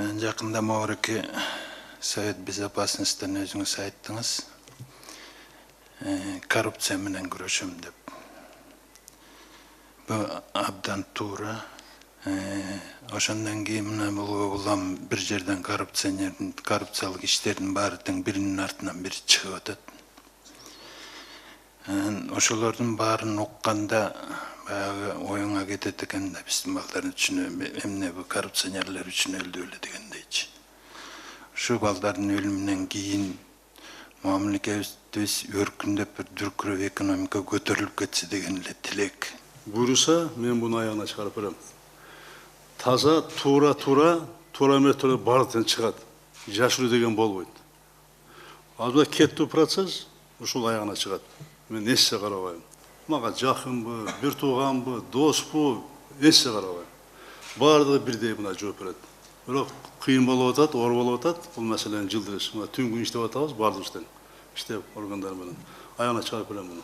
Жақында Маврики Совет Безопасностьтан өзіңіз айттыңыз, коррупция менен күрөшөм деп. Бұл абдан туура. Ошондон кийин мына улам бир жерден коррупциялык иштердин баардын биринин артынан бири чыгып атат. Ошолордун баарын укканда баягы оюңа кетет экен да, биздин балдардын үчүн эмне бу коррупционерлер үчүн өлдү эле дегендейчи. Şu балдардын өлүмүнөн кийин мамлекетибиз өркүндөп бир дүркүрөп экономика көтөрүлүп кетсе деген эле тилек. Буюрса, мен буну аягына чыгарып берем. Таза, тура методо бардыгын чыгат. Жашыруу деген болбойт. Азыр кеттүү процесс ушул аягына чыгат. Мен эссе карабайм. Мага жакынбы, бир тууганбы, доспу, эссе карабайм. Бардыгы бирдей мына жооп берет. Бирок кыйын болуп атат, оор болуп атат. Бул маселени жылдырыш. Түн күн иштеп атабыз, бардыгыбыздан. Иштеп органдар менен аягына чыгарып берем буну.